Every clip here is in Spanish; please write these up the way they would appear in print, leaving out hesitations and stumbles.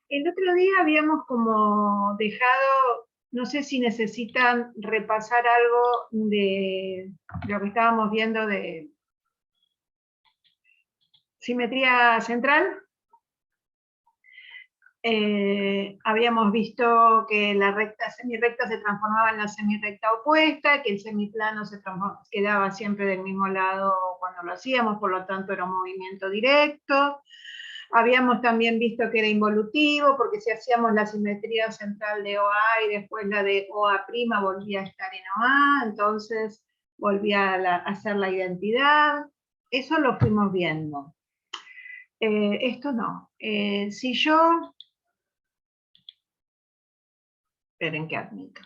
El otro día habíamos como dejado, no sé si necesitan repasar algo de lo que estábamos viendo de simetría central. Habíamos visto que la recta semirrecta se transformaba en la semirrecta opuesta, que el semiplano quedaba siempre del mismo lado cuando lo hacíamos, por lo tanto era un movimiento directo. Habíamos también visto que era involutivo, porque si hacíamos la simetría central de OA y después la de OA' volvía a estar en OA, entonces volvía a hacer la identidad. Eso lo fuimos viendo. Esto no. Si yo... Esperen que admito.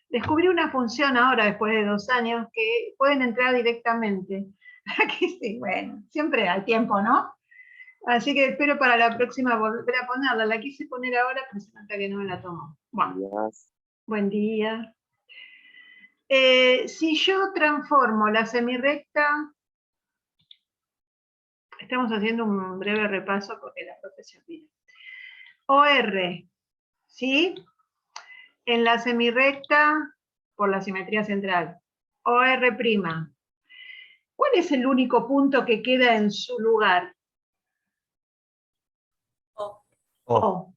Descubrí una función ahora, después de 2 años, que pueden entrar directamente. Aquí sí, bueno, siempre hay tiempo, ¿no? Así que espero para la próxima volver a ponerla. La quise poner ahora, pero se nota que no me la tomo. Bueno, buen día. Si yo transformo la semirrecta, estamos haciendo un breve repaso porque la profesión viene. OR, ¿sí? En la semirrecta, por la simetría central. OR'. ¿Cuál es el único punto que queda en su lugar? O. O.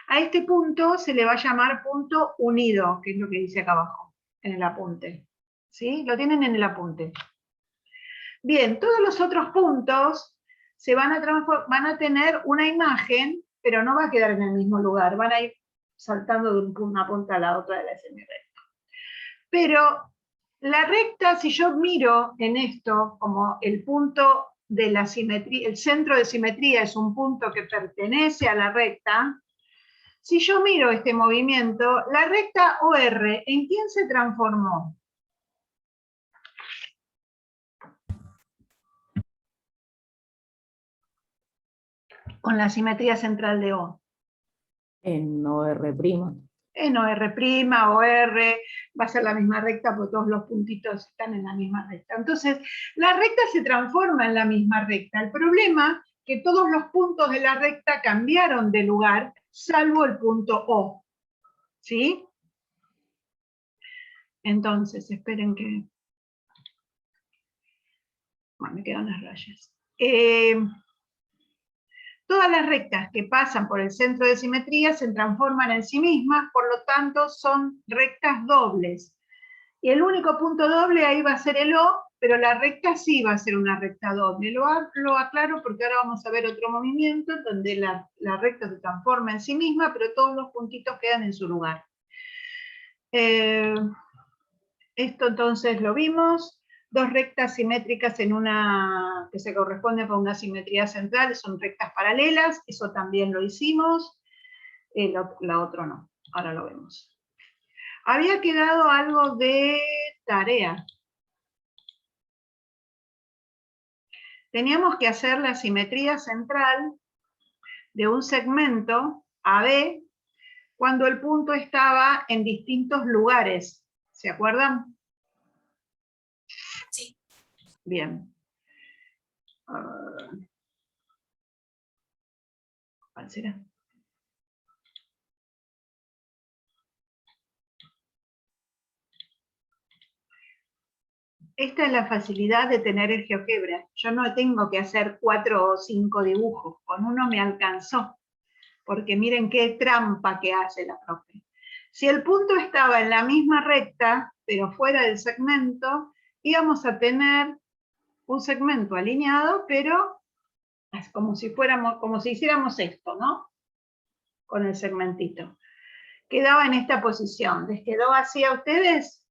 A este punto se le va a llamar punto unido, que es lo que dice acá abajo, en el apunte. ¿Sí? Lo tienen en el apunte. Bien, todos los otros puntos van a tener una imagen, pero no va a quedar en el mismo lugar, van a ir saltando de una punta a la otra de la semirrecta. Pero la recta, si yo miro en esto como el punto de la simetría, el centro de simetría es un punto que pertenece a la recta, si yo miro este movimiento, la recta OR, ¿en quién se transformó? Con la simetría central de O. En OR'. En OR', OR, va a ser la misma recta porque todos los puntitos están en la misma recta. Entonces, la recta se transforma en la misma recta. El problema es que todos los puntos de la recta cambiaron de lugar, salvo el punto O. ¿Sí? Entonces, esperen que... Bueno, me quedan las rayas. Todas las rectas que pasan por el centro de simetría se transforman en sí mismas, por lo tanto son rectas dobles. Y el único punto doble ahí va a ser el O, pero la recta sí va a ser una recta doble. Lo aclaro porque ahora vamos a ver otro movimiento donde la recta se transforma en sí misma, pero todos los puntitos quedan en su lugar. Esto entonces lo vimos. 2 rectas simétricas en una que se corresponden con una simetría central, son rectas paralelas, eso también lo hicimos. La otra no, ahora lo vemos. Había quedado algo de tarea. Teníamos que hacer la simetría central de un segmento AB cuando el punto estaba en distintos lugares. ¿Se acuerdan? Sí. Bien. ¿Cuál será? Esta es la facilidad de tener el GeoGebra. Yo no tengo que hacer 4 o 5 dibujos, con uno me alcanzó. Porque miren qué trampa que hace la profe. Si el punto estaba en la misma recta, pero fuera del segmento, íbamos a tener un segmento alineado, pero como si hiciéramos esto, ¿no? Con el segmentito. Quedaba en esta posición. ¿Les quedó así a ustedes?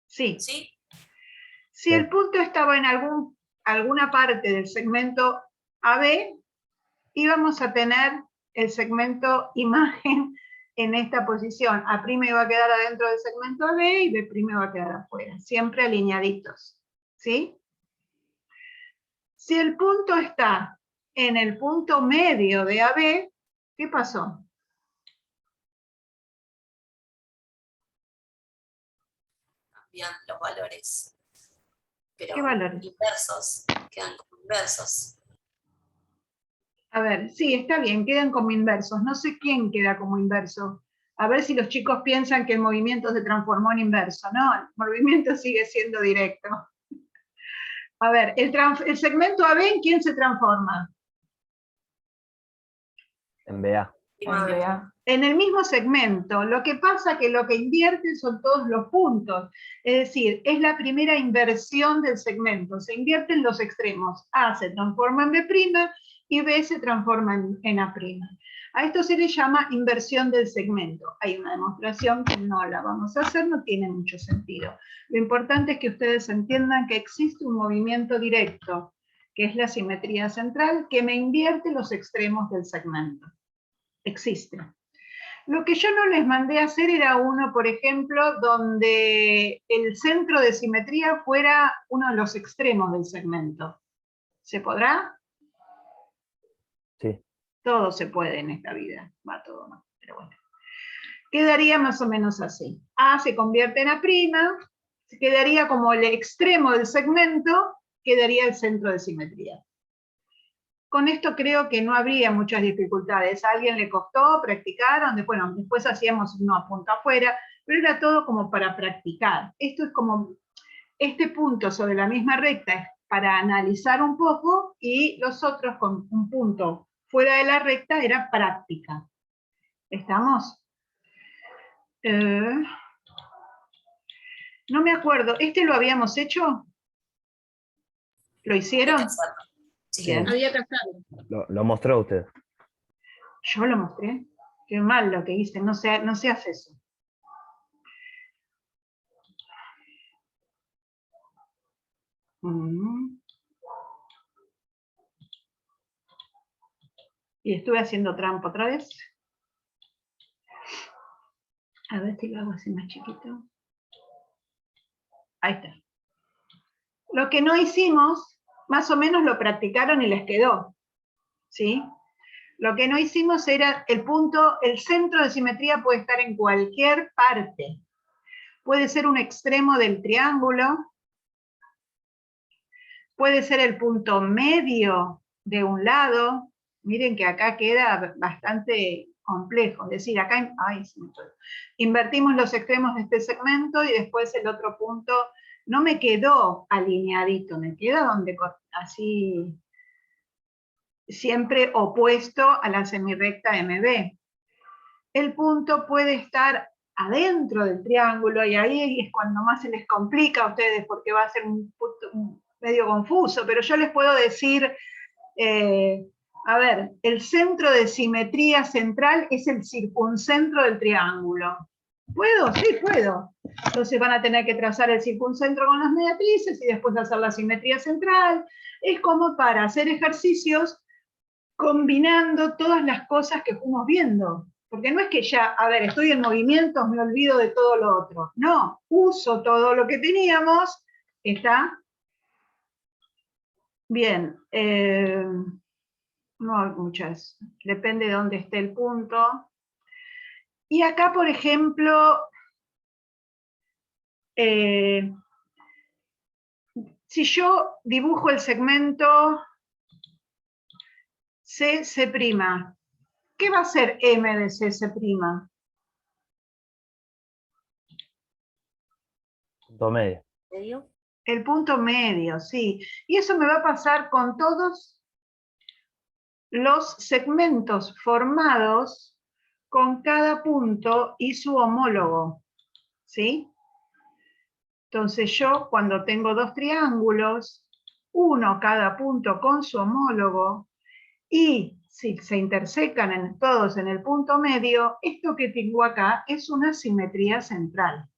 Sí. Sí. Si el punto estaba en alguna parte del segmento AB, íbamos a tener el segmento imagen en esta posición. A' iba a quedar adentro del segmento AB y B' iba a quedar afuera, siempre alineaditos. ¿Sí? Si el punto está en el punto medio de AB, ¿qué pasó? Cambian los valores. Pero ¿Qué valores? inversos, quedan como inversos. A ver, sí, está bien, quedan como inversos. No sé quién queda como inverso. A ver si los chicos piensan que el movimiento se transformó en inverso. No, el movimiento sigue siendo directo. A ver, el segmento AB, ¿en quién se transforma? En BA. Prima B. MBA. En el mismo segmento. Lo que pasa que lo que invierte son todos los puntos. Es decir, es la primera inversión del segmento. Se invierten los extremos. A se transforma en B' y B se transforma en A'. A esto se le llama inversión del segmento. Hay una demostración que no la vamos a hacer, no tiene mucho sentido. Lo importante es que ustedes entiendan que existe un movimiento directo, que es la simetría central, que me invierte los extremos del segmento. Existe. Lo que yo no les mandé a hacer era uno, por ejemplo, donde el centro de simetría fuera uno de los extremos del segmento. ¿Se podrá? Sí. Todo se puede en esta vida, va todo mal, pero bueno. Quedaría más o menos así. A se convierte en A', quedaría como el extremo del segmento, quedaría el centro de simetría. Con esto creo que no habría muchas dificultades. A alguien le costó, practicaron, después hacíamos uno a punto afuera, pero era todo como para practicar. Esto es como, este punto sobre la misma recta es para analizar un poco, y los otros con un punto fuera de la recta era práctica. ¿Estamos? No me acuerdo, ¿este lo habíamos hecho? ¿Lo hicieron? Sí. Bien. Había que hacerlo. Lo mostró usted. Yo lo mostré. Qué mal lo que hice, no se hace eso. Y estuve haciendo trampa otra vez. A ver si lo hago así más chiquito. Ahí está. Lo que no hicimos, más o menos lo practicaron y les quedó. ¿Sí? Lo que no hicimos era el punto, el centro de simetría puede estar en cualquier parte. Puede ser un extremo del triángulo, puede ser el punto medio de un lado. Miren que acá queda bastante complejo. Es decir, acá invertimos los extremos de este segmento y después el otro punto no me quedó alineadito, me queda donde así siempre opuesto a la semirrecta MB. El punto puede estar adentro del triángulo y ahí es cuando más se les complica a ustedes porque va a ser un punto medio confuso, pero yo les puedo decir, a ver, el centro de simetría central es el circuncentro del triángulo. ¿Puedo? Sí, puedo. Entonces van a tener que trazar el circuncentro con las mediatrices y después hacer la simetría central. Es como para hacer ejercicios combinando todas las cosas que fuimos viendo. Porque no es que ya, a ver, estoy en movimientos, me olvido de todo lo otro. No, uso todo lo que teníamos. ¿Está? Bien. No hay muchas. Depende de dónde esté el punto. Y acá, por ejemplo, si yo dibujo el segmento CC', ¿qué va a ser M de CC'? Punto medio. ¿Medio? El punto medio, sí. Y eso me va a pasar con todos los segmentos formados con cada punto y su homólogo, ¿sí? Entonces yo, cuando tengo dos triángulos, uno cada punto con su homólogo, y si se intersecan todos en el punto medio, esto que tengo acá es una simetría central.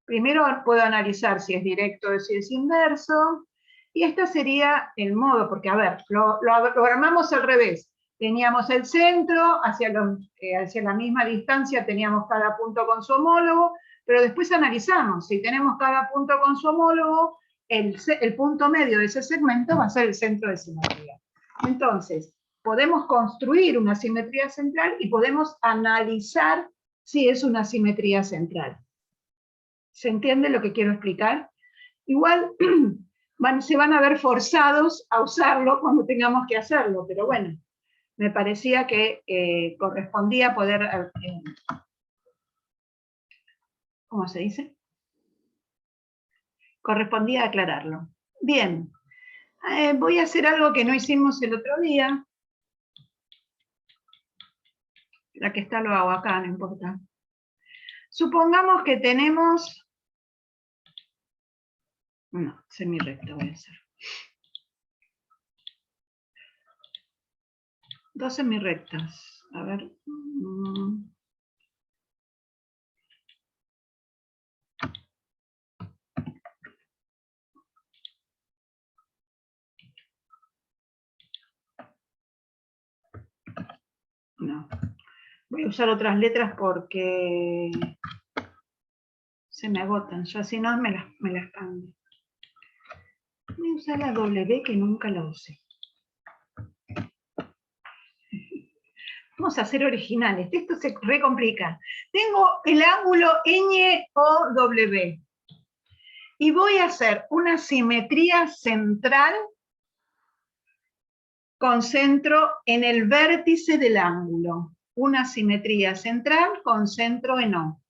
Primero puedo analizar si es directo o si es inverso, y este sería el modo, porque a ver, lo armamos al revés. Teníamos el centro, hacia la misma distancia teníamos cada punto con su homólogo, pero después analizamos, si tenemos cada punto con su homólogo, el punto medio de ese segmento va a ser el centro de simetría. Entonces, podemos construir una simetría central y podemos analizar si es una simetría central. ¿Se entiende lo que quiero explicar? Igual se van a ver forzados a usarlo cuando tengamos que hacerlo, pero bueno, me parecía que correspondía poder, ¿cómo se dice? Correspondía aclararlo. Bien, voy a hacer algo que no hicimos el otro día. La que está lo hago acá, no importa. Supongamos que tenemos... No, semirrecta voy a hacer. Dos semirrectas. A ver. No. Voy a usar otras letras porque se me agotan. Ya si no me las cambio. Voy a usar la W que nunca la usé. Vamos a ser originales. Esto se recomplica. Tengo el ángulo ñ-O-W. Y voy a hacer una simetría central con centro en el vértice del ángulo. Una simetría central con centro en O.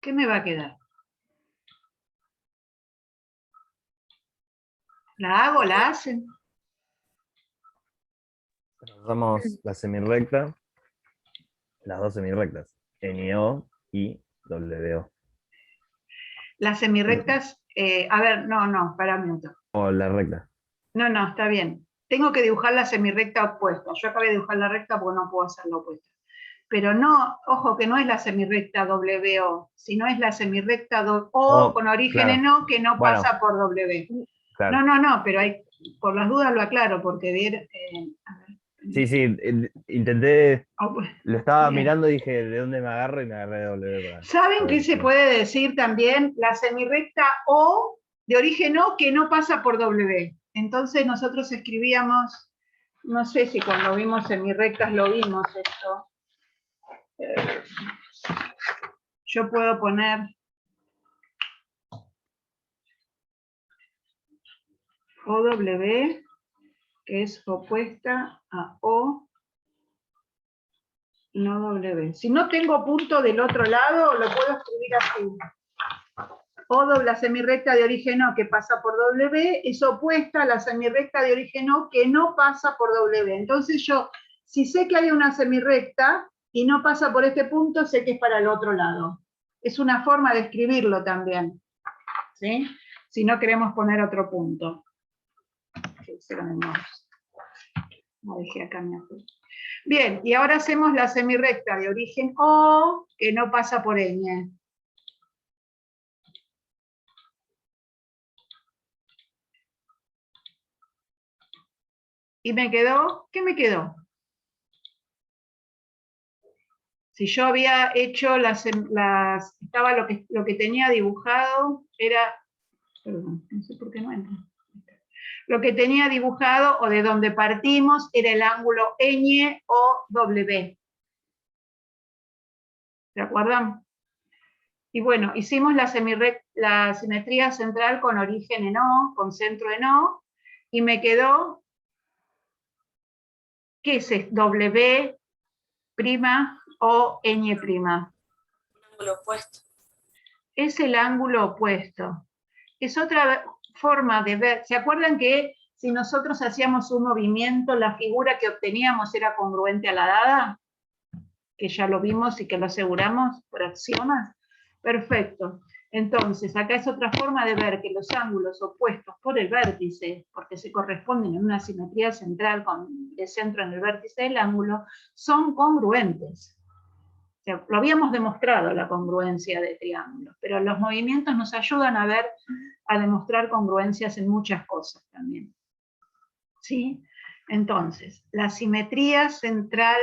¿Qué me va a quedar? ¿La hago? ¿La hacen? Usamos la semirrecta, las dos semirrectas, NO y WO. Las semirrectas, a ver, no, para un minuto. O la recta. No, está bien. Tengo que dibujar la semirrecta opuesta. Yo acabé de dibujar la recta porque no puedo hacer la opuesta. Pero no, ojo, que no es la semirrecta WO, sino es la semirrecta O con origen en O que no pasa por W. Claro. No, pero por las dudas lo aclaro, porque a ver. Sí, intenté, Pues, lo estaba bien. mirando y dije, ¿de dónde me agarro? Y me agarré de W. ¿Saben qué se puede decir también? La semirrecta O de origen O que no pasa por W. Entonces nosotros escribíamos, no sé si cuando vimos semirrectas lo vimos esto. Yo puedo poner OW, que es opuesta a O, no W. Si no tengo punto del otro lado, lo puedo escribir así. O la semirrecta de origen O que pasa por W es opuesta a la semirrecta de origen O que no pasa por W. Entonces yo, si sé que hay una semirrecta y no pasa por este punto, sé que es para el otro lado. Es una forma de escribirlo también, ¿sí? Si no queremos poner otro punto. No dejé acá mi azul. Bien, y ahora hacemos la semirrecta de origen O que no pasa por ñ. ¿Y me quedó? ¿Qué me quedó? Si yo había hecho estaba lo que tenía dibujado, era, perdón, no sé por qué no entra. Lo que tenía dibujado, o de donde partimos, era el ángulo ñ o W. ¿Se acuerdan? Y bueno, hicimos la simetría central con origen en O, con centro en O, y me quedó, ¿qué es W' o ñ'? Un ángulo opuesto. Es el ángulo opuesto. Es otra forma de ver. ¿Se acuerdan que si nosotros hacíamos un movimiento, la figura que obteníamos era congruente a la dada? Que ya lo vimos y que lo aseguramos por axiomas. Perfecto. Entonces, acá es otra forma de ver que los ángulos opuestos por el vértice, porque se corresponden en una simetría central de centro en el vértice del ángulo, son congruentes. O sea, lo habíamos demostrado, la congruencia de triángulos, pero los movimientos nos ayudan a demostrar congruencias en muchas cosas también. ¿Sí? Entonces, la simetría central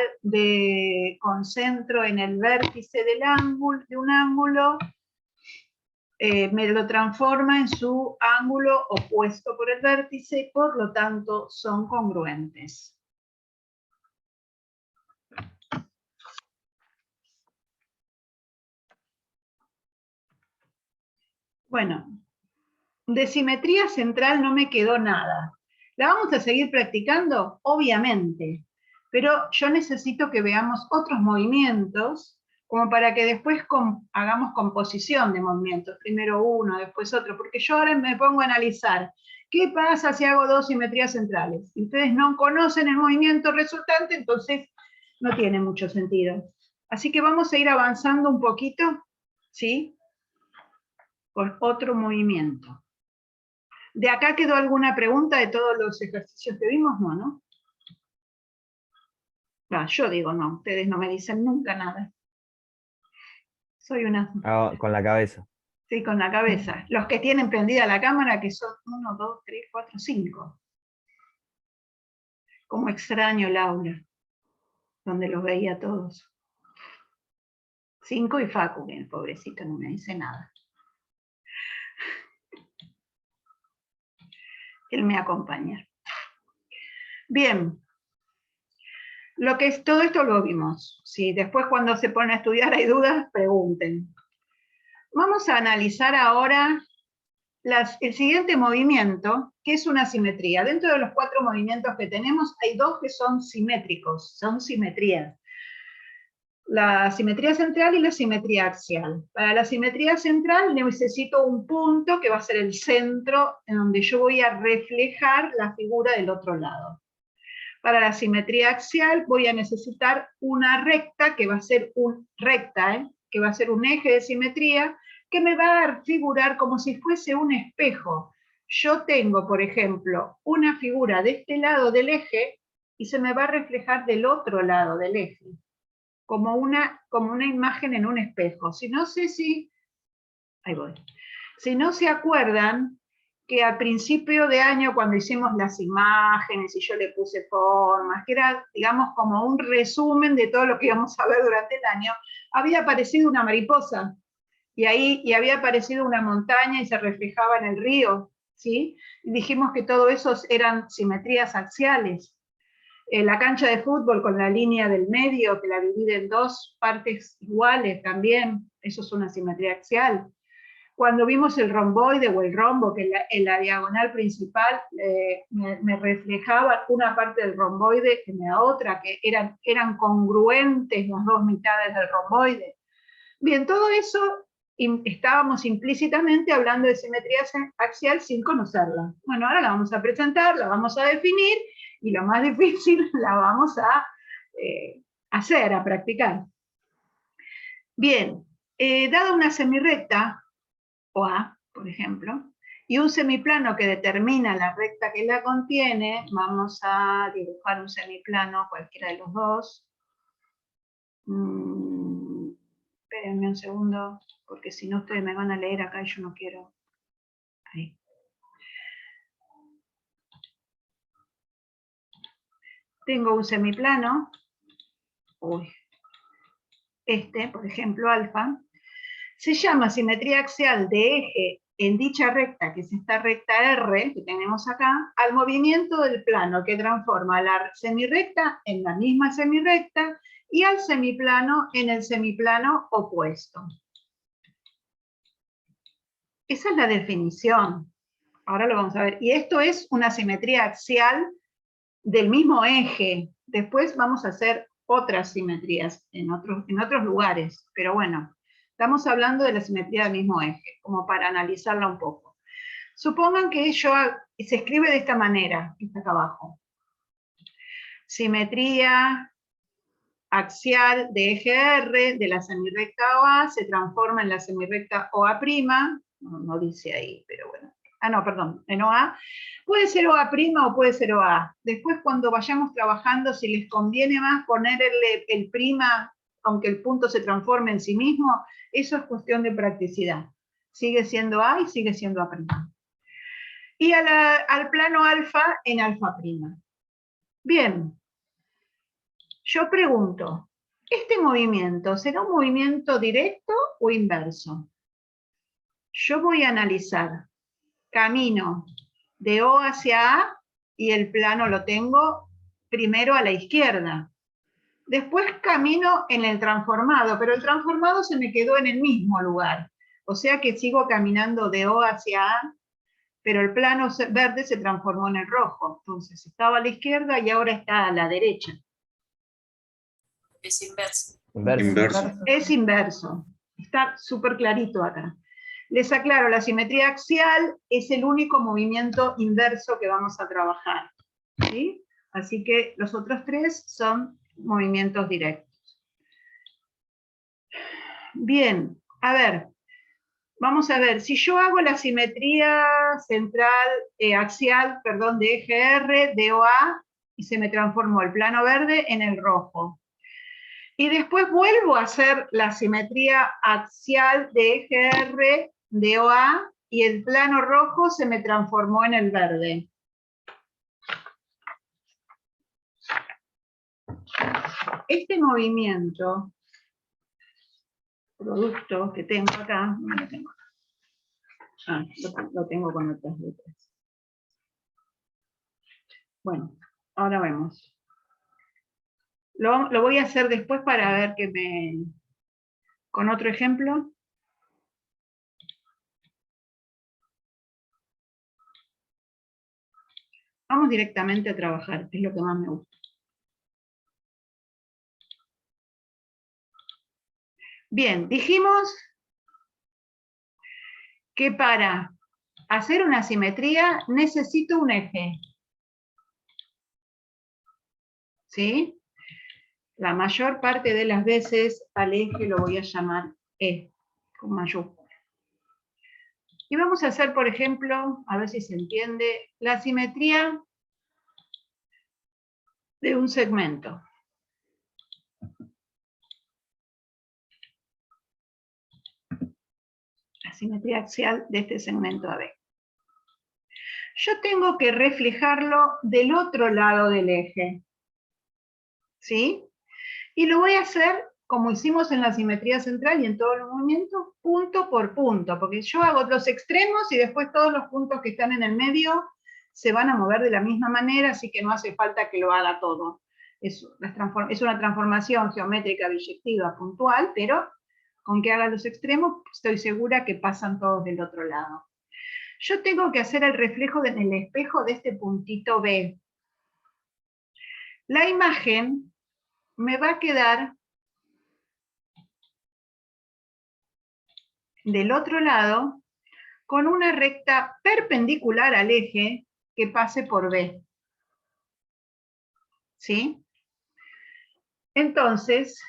con centro en el vértice de un ángulo me lo transforma en su ángulo opuesto por el vértice, por lo tanto son congruentes. Bueno, de simetría central no me quedó nada. ¿La vamos a seguir practicando? Obviamente. Pero yo necesito que veamos otros movimientos, como para que después hagamos composición de movimientos. Primero uno, después otro, porque yo ahora me pongo a analizar qué pasa si hago dos simetrías centrales. Si ustedes no conocen el movimiento resultante, entonces no tiene mucho sentido. Así que vamos a ir avanzando un poquito, ¿sí? Con otro movimiento. ¿De acá quedó alguna pregunta de todos los ejercicios que vimos? No, ¿no? Yo digo no, ustedes no me dicen nunca nada. Soy una... Ah, con la cabeza. Sí, con la cabeza. Los que tienen prendida la cámara, que son 1, 2, 3, 4, 5. Como extraño el aula, donde los veía todos. 5 y Facu, el pobrecito no me dice nada. Él me acompaña. Bien. Todo esto lo vimos. Si después cuando se pone a estudiar hay dudas, pregunten. Vamos a analizar ahora el siguiente movimiento, que es una simetría. Dentro de los 4 movimientos que tenemos, hay 2 que son simétricos, son simetrías. La simetría central y la simetría axial. Para la simetría central necesito un punto que va a ser el centro, en donde yo voy a reflejar la figura del otro lado. Para la simetría axial voy a necesitar una recta, que va a ser que va a ser un eje de simetría, que me va a figurar como si fuese un espejo. Yo tengo, por ejemplo, una figura de este lado del eje y se me va a reflejar del otro lado del eje, como una imagen en un espejo. Ahí voy. Si no se acuerdan, que al principio de año, cuando hicimos las imágenes y yo le puse formas, que era, digamos, como un resumen de todo lo que íbamos a ver durante el año, había aparecido una mariposa, y había aparecido una montaña y se reflejaba en el río, ¿sí? Y dijimos que todo eso eran simetrías axiales. La cancha de fútbol con la línea del medio, que la divide en 2 partes iguales también, eso es una simetría axial. Cuando vimos el romboide o el rombo, que en la diagonal principal me reflejaba una parte del romboide en la otra, que eran congruentes las 2 mitades del romboide. Bien, todo eso estábamos implícitamente hablando de simetría axial sin conocerla. Bueno, ahora la vamos a presentar, la vamos a definir, y lo más difícil la vamos a hacer, a practicar. Bien, dada una semirrecta, OA, por ejemplo, y un semiplano que determina la recta que la contiene, vamos a dibujar un semiplano, cualquiera de los dos. Espérenme un segundo, porque si no ustedes me van a leer acá y yo no quiero. Ahí. Tengo un semiplano, por ejemplo, alfa, se llama simetría axial de eje en dicha recta, que es esta recta R que tenemos acá, al movimiento del plano que transforma la semirrecta en la misma semirrecta y al semiplano en el semiplano opuesto. Esa es la definición. Ahora lo vamos a ver. Y esto es una simetría axial del mismo eje. Después vamos a hacer otras simetrías en otros lugares, pero bueno. Estamos hablando de la simetría del mismo eje, como para analizarla un poco. Supongan que se escribe de esta manera, que está acá abajo. Simetría axial de eje R de la semirrecta OA se transforma en la semirrecta OA', no dice ahí, pero bueno. No, perdón, en OA. Puede ser OA' o puede ser OA. Después cuando vayamos trabajando, si les conviene más ponerle el prima, aunque el punto se transforme en sí mismo, eso es cuestión de practicidad. Sigue siendo A y sigue siendo A'. Y al plano alfa en alfa'. Bien. Yo pregunto, ¿este movimiento será un movimiento directo o inverso? Yo voy a analizar. Camino de O hacia A y el plano lo tengo primero a la izquierda. Después camino en el transformado, pero el transformado se me quedó en el mismo lugar. O sea que sigo caminando de O hacia A, pero el plano verde se transformó en el rojo. Entonces estaba a la izquierda y ahora está a la derecha. Es inverso. Inverso. Es inverso. Está súper clarito acá. Les aclaro, la simetría axial es el único movimiento inverso que vamos a trabajar, ¿sí? Así que los otros tres son movimientos directos. Bien, a ver, vamos a ver, si yo hago la simetría central, axial, perdón, de eje R, de OA, y se me transformó el plano verde en el rojo. Y después vuelvo a hacer la simetría axial de eje R, de OA, y el plano rojo se me transformó en el verde. Este movimiento, producto que tengo acá, no lo tengo acá. Lo tengo con otras letras. Bueno, ahora vemos. Lo voy a hacer después para ver que me... con otro ejemplo. Vamos directamente a trabajar, que es lo que más me gusta. Bien, dijimos que para hacer una simetría necesito un eje. ¿Sí? La mayor parte de las veces al eje lo voy a llamar E, con mayúscula. Y vamos a hacer, por ejemplo, a ver si se entiende, la simetría de un segmento. La simetría axial de este segmento AB. Yo tengo que reflejarlo del otro lado del eje. ¿Sí? Y lo voy a hacer como hicimos en la simetría central y en todos los movimientos, punto por punto, porque yo hago los extremos y después todos los puntos que están en el medio se van a mover de la misma manera, así que no hace falta que lo haga todo. Es una transformación geométrica biyectiva puntual, pero con que haga los extremos estoy segura que pasan todos del otro lado. Yo tengo que hacer el reflejo en el espejo de este puntito B. La imagen me va a quedar del otro lado con una recta perpendicular al eje que pase por B. ¿Sí? Entonces,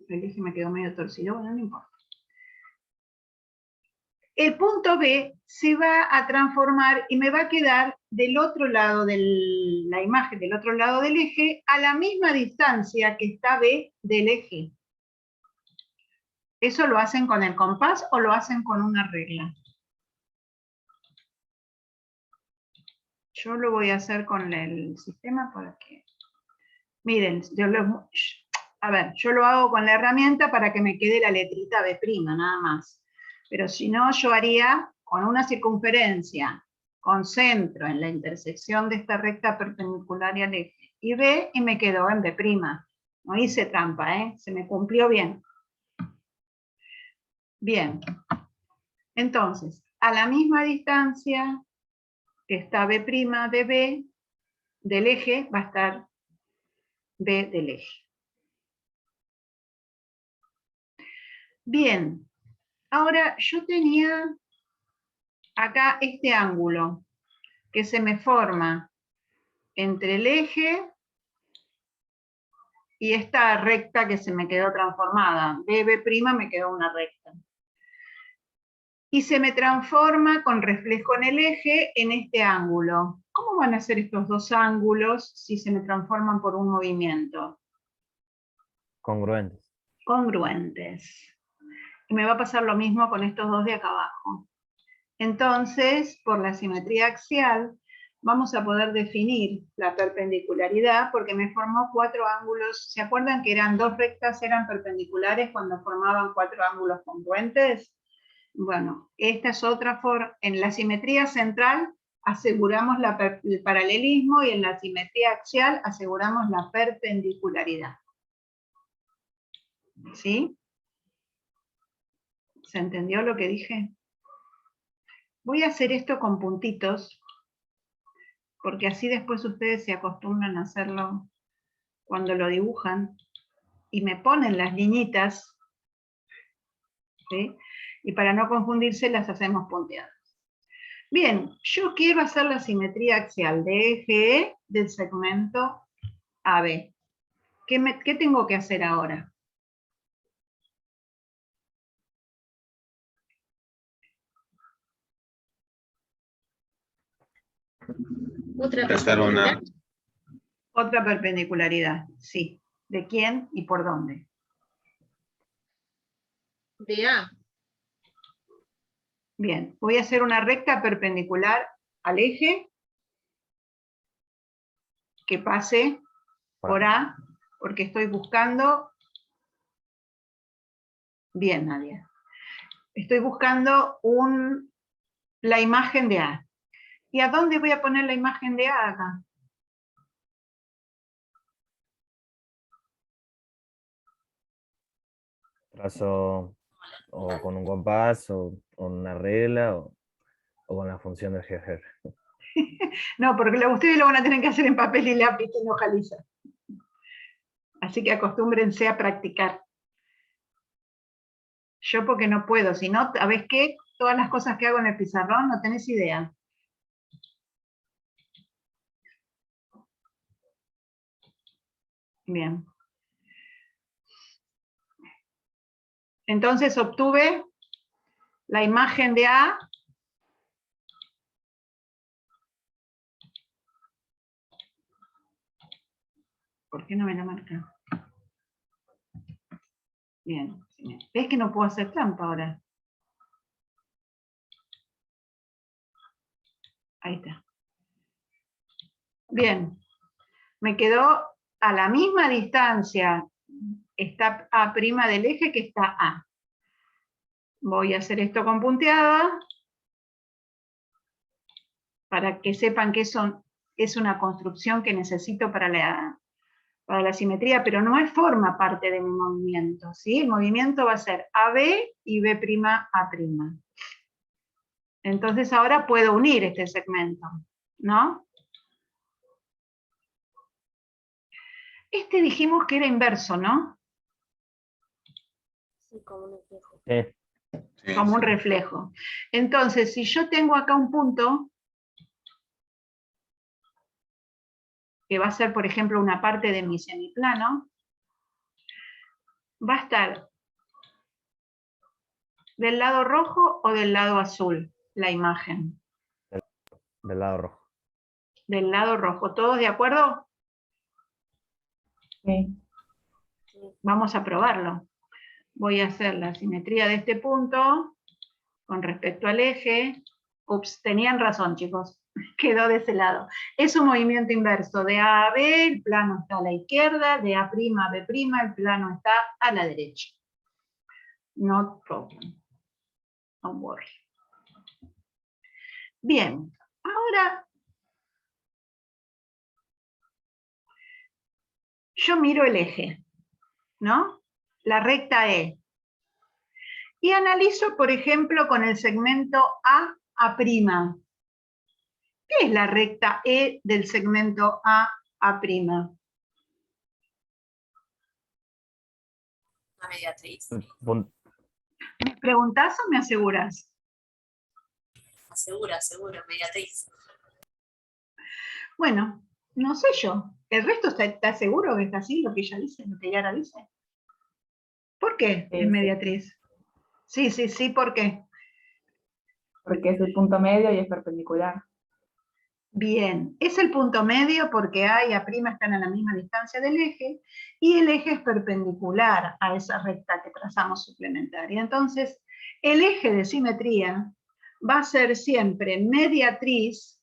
el eje me quedó medio torcido, bueno, no importa. El punto B se va a transformar y me va a quedar del otro lado de la imagen, del otro lado del eje, a la misma distancia que está B del eje. ¿Eso lo hacen con el compás o lo hacen con una regla? Yo lo voy a hacer con el sistema para que... Miren, yo lo hago con la herramienta para que me quede la letrita B', nada más. Pero si no, yo haría con una circunferencia, con centro en la intersección de esta recta perpendicular al eje, y B, y me quedó en B'. No hice trampa, ¿eh? Se me cumplió bien. Bien. Entonces, a la misma distancia que está B' de B, del eje, va a estar B del eje. Bien. Ahora, yo tenía acá este ángulo que se me forma entre el eje y esta recta que se me quedó transformada. B' me quedó una recta. Y se me transforma con reflejo en el eje en este ángulo. ¿Cómo van a ser estos dos ángulos si se me transforman por un movimiento? Congruentes. Congruentes. Y me va a pasar lo mismo con estos dos de acá abajo. Entonces, por la simetría axial, vamos a poder definir la perpendicularidad porque me formó 4 ángulos. ¿Se acuerdan que eran 2 rectas eran perpendiculares cuando formaban 4 ángulos congruentes? Bueno, esta es otra forma. En la simetría central aseguramos el paralelismo y en la simetría axial aseguramos la perpendicularidad. ¿Sí? ¿Se entendió lo que dije? Voy a hacer esto con puntitos, porque así después ustedes se acostumbran a hacerlo cuando lo dibujan, y me ponen las liñitas, ¿sí? Y para no confundirse las hacemos punteadas. Bien, yo quiero hacer la simetría axial de eje E del segmento AB. ¿Qué tengo que hacer ahora? Trazar una. Otra perpendicularidad, sí. ¿De quién y por dónde? De A. Bien, voy a hacer una recta perpendicular al eje que pase por A, porque estoy buscando... Bien, Nadia. Estoy buscando la imagen de A. ¿Y a dónde voy a poner la imagen de A acá? Trazo o con un compás, o una regla, o con la función del GeoGebra. No, porque ustedes lo van a tener que hacer en papel y lápiz y no hoja. Así que acostúmbrense a practicar. Yo porque no puedo, si no, ¿sabés qué? Todas las cosas que hago en el pizarrón no tenés idea. Bien. Entonces obtuve la imagen de A. ¿Por qué no me la marca? Bien. ¿Ves que no puedo hacer trampa ahora? Ahí está. Bien. Me quedó a la misma distancia. Está A' del eje que está A. Voy a hacer esto con punteada. Para que sepan que es una construcción que necesito para la simetría, pero no forma parte de mi movimiento, ¿sí? El movimiento va a ser AB y B'A'. Entonces ahora puedo unir este segmento, ¿no? Este dijimos que era inverso, ¿no? Sí, como un reflejo. Sí, Como un sí. reflejo. Entonces, si yo tengo acá un punto, que va a ser, por ejemplo, una parte de mi semiplano, va a estar del lado rojo o del lado azul la imagen. Del lado rojo. Del lado rojo. ¿Todos de acuerdo? Sí. Vamos a probarlo. Voy a hacer la simetría de este punto con respecto al eje. Ups, tenían razón, chicos. Quedó de ese lado. Es un movimiento inverso. De A a B, el plano está a la izquierda. De A' a B', el plano está a la derecha. No problem. Don't worry. Bien. Ahora, yo miro el eje, ¿no? La recta E. Y analizo, por ejemplo, con el segmento A'. ¿Qué es la recta E del segmento A'? Una mediatriz. ¿Me preguntás o me asegurás? Segura, mediatriz. Bueno, no sé yo. ¿El resto está seguro que está así, lo que ella dice, lo que Yara dice? ¿Por qué es Sí. mediatriz? Sí, ¿por qué? Porque es el punto medio y es perpendicular. Bien, es el punto medio porque A y A' están a la misma distancia del eje y el eje es perpendicular a esa recta que trazamos suplementaria. Entonces, el eje de simetría va a ser siempre mediatriz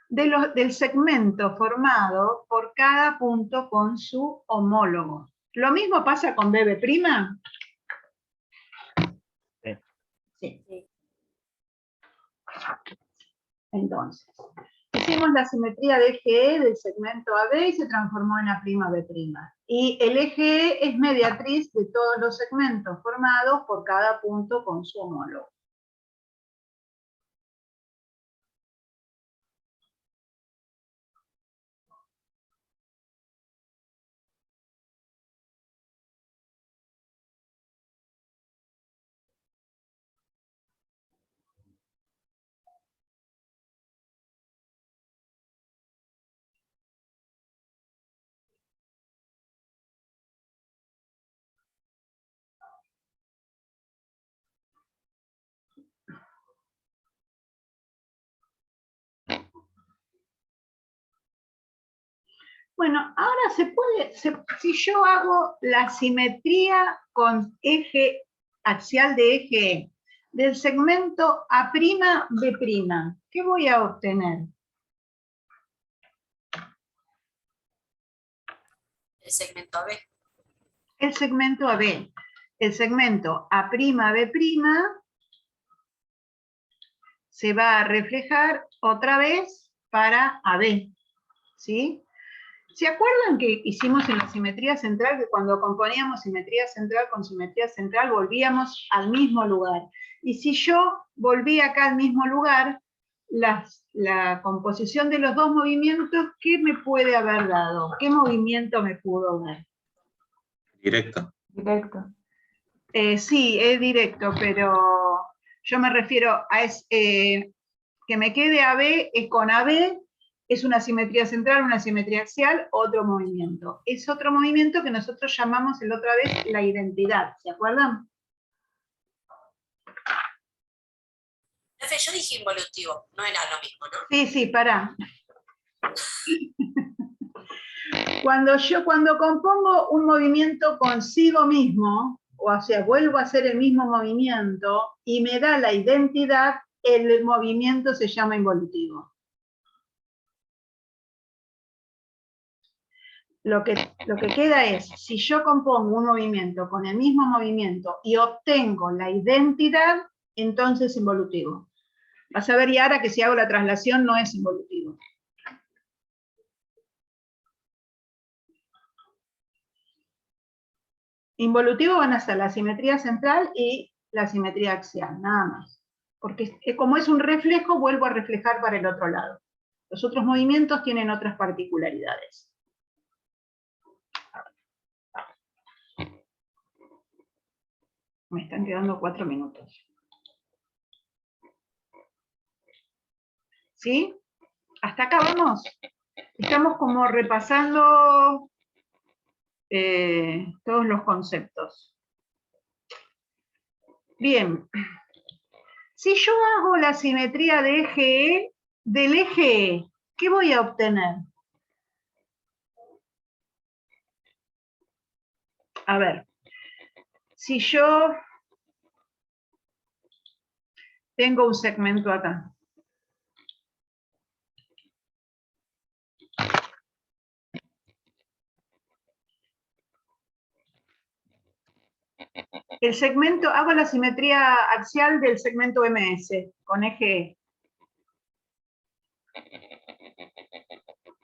del segmento formado por cada punto con su homólogo. ¿Lo mismo pasa con BB'? Sí. Entonces, hicimos la simetría de eje E del segmento AB y se transformó en A'B'. Y el eje E es mediatriz de todos los segmentos formados por cada punto con su homólogo. Bueno, ahora se puede, si yo hago la simetría con eje axial de eje E, del segmento A'B', ¿qué voy a obtener? El segmento AB. El segmento AB. El segmento A'B' se va a reflejar otra vez para AB, ¿sí? ¿Se acuerdan que hicimos en la simetría central que cuando componíamos simetría central con simetría central volvíamos al mismo lugar? Y si yo volví acá al mismo lugar, la composición de los dos movimientos, ¿qué me puede haber dado? ¿Qué movimiento me pudo dar? Directo. Directo. Sí, es directo, pero yo me refiero a que me quede AB es con AB, es una simetría central, una simetría axial, otro movimiento. Es otro movimiento que nosotros llamamos la otra vez la identidad, ¿se acuerdan? Profe, yo dije involutivo, no era lo mismo, ¿no? Sí, pará. Cuando compongo un movimiento consigo mismo, o sea, vuelvo a hacer el mismo movimiento y me da la identidad, el movimiento se llama involutivo. Lo que queda es, si yo compongo un movimiento con el mismo movimiento y obtengo la identidad, entonces es involutivo. Vas a ver, Yara, que si hago la traslación no es involutivo. Involutivo van a ser la simetría central y la simetría axial, nada más. Porque como es un reflejo, vuelvo a reflejar para el otro lado. Los otros movimientos tienen otras particularidades. Me están quedando 4 minutos. ¿Sí? ¿Hasta acá vamos? Estamos como repasando todos los conceptos. Bien. Si yo hago la simetría de eje E, del eje E, ¿qué voy a obtener? A ver, si yo tengo un segmento acá. El segmento, hago la simetría axial del segmento MS con eje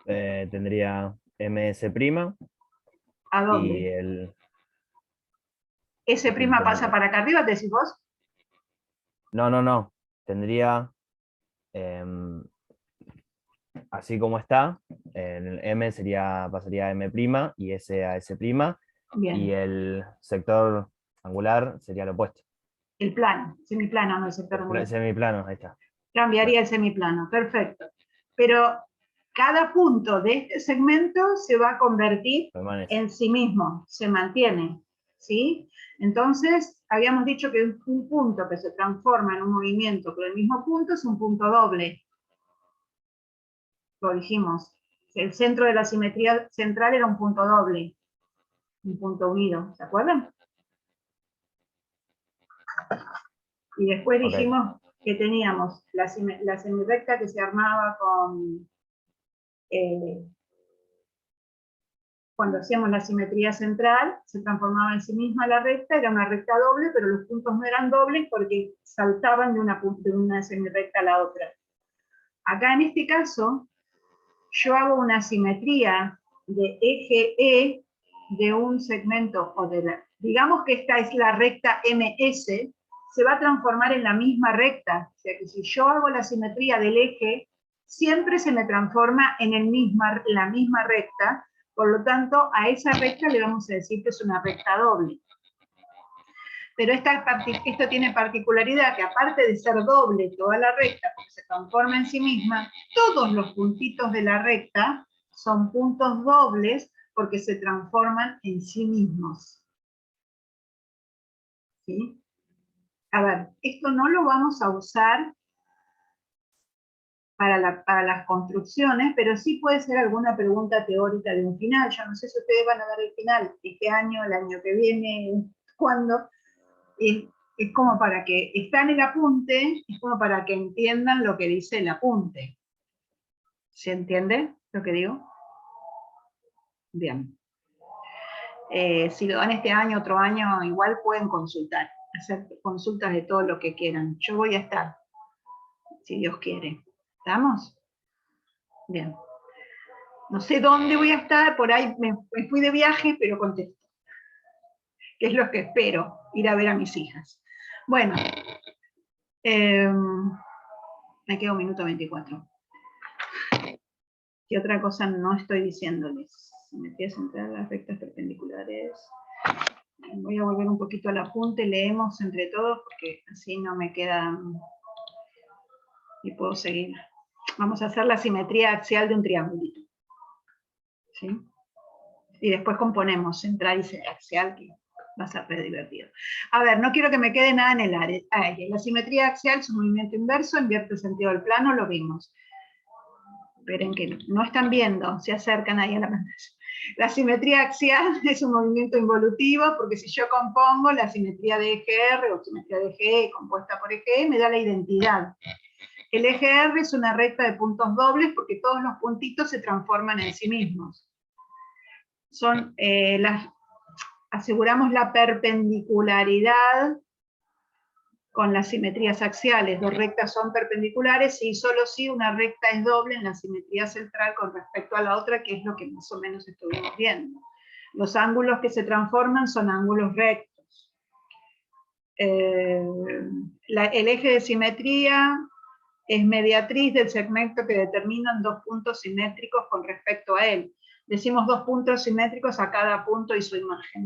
E. Tendría MS'. ¿A Y dónde? el... ¿S' pasa para acá arriba, te decís vos? No. Tendría, así como está, el M pasaría a M' y S a S', Bien. y el sector angular sería lo opuesto. El plano, semiplano, no el sector angular. El semiplano, ahí está. Cambiaría el semiplano, perfecto. Pero cada punto de este segmento se va a convertir Permanece. en sí mismo, se mantiene, ¿sí? Entonces, habíamos dicho que un punto que se transforma en un movimiento con el mismo punto es un punto doble. Lo dijimos. El centro de la simetría central era un punto doble, un punto unido, ¿se acuerdan? Y después dijimos que teníamos la semirrecta que se armaba con... cuando hacíamos la simetría central, se transformaba en sí misma la recta, era una recta doble, pero los puntos no eran dobles porque saltaban de una semirrecta a la otra. Acá en este caso, yo hago una simetría de eje E de un segmento, o digamos que esta es la recta MS, se va a transformar en la misma recta. O sea que si yo hago la simetría del eje, siempre se me transforma en la misma recta, por lo tanto, a esa recta le vamos a decir que es una recta doble. Pero esto tiene particularidad que aparte de ser doble toda la recta, porque se transforma en sí misma, todos los puntitos de la recta son puntos dobles porque se transforman en sí mismos. ¿Sí? A ver, esto no lo vamos a usar para las construcciones, pero sí puede ser alguna pregunta teórica de un final. Yo no sé si ustedes van a dar el final este año, el año que viene, cuándo. Es como para que está en el apunte, es como para que entiendan lo que dice el apunte. ¿Se entiende lo que digo? Bien. Si lo dan este año, otro año, igual pueden consultar, hacer consultas de todo lo que quieran. Yo voy a estar, si Dios quiere. ¿Estamos? Bien. No sé dónde voy a estar, por ahí me fui de viaje, pero contesto. Que es lo que espero, ir a ver a mis hijas. Bueno, me queda 1:24. ¿Qué otra cosa no estoy diciéndoles? Simetría central, las rectas perpendiculares. Voy a volver un poquito al apunte, leemos entre todos, porque así no me queda... Y puedo seguir. Vamos a hacer la simetría axial de un triangulito. ¿Sí? Y después componemos central y axial, que va a ser re divertido. A ver, no quiero que me quede nada en el aire. La simetría axial es un movimiento inverso, invierte el sentido del plano, lo vimos. Esperen que no están viendo, se acercan ahí a la pantalla. La simetría axial es un movimiento involutivo, porque si yo compongo la simetría de eje R o simetría de eje E compuesta por eje E, me da la identidad. El eje R es una recta de puntos dobles porque todos los puntitos se transforman en sí mismos. Aseguramos la perpendicularidad con las simetrías axiales. Dos rectas son perpendiculares y solo si una recta es doble en la simetría central con respecto a la otra, que es lo que más o menos estuvimos viendo. Los ángulos que se transforman son ángulos rectos. El eje de simetría es mediatriz del segmento que determinan dos puntos simétricos con respecto a él. Decimos dos puntos simétricos a cada punto y su imagen.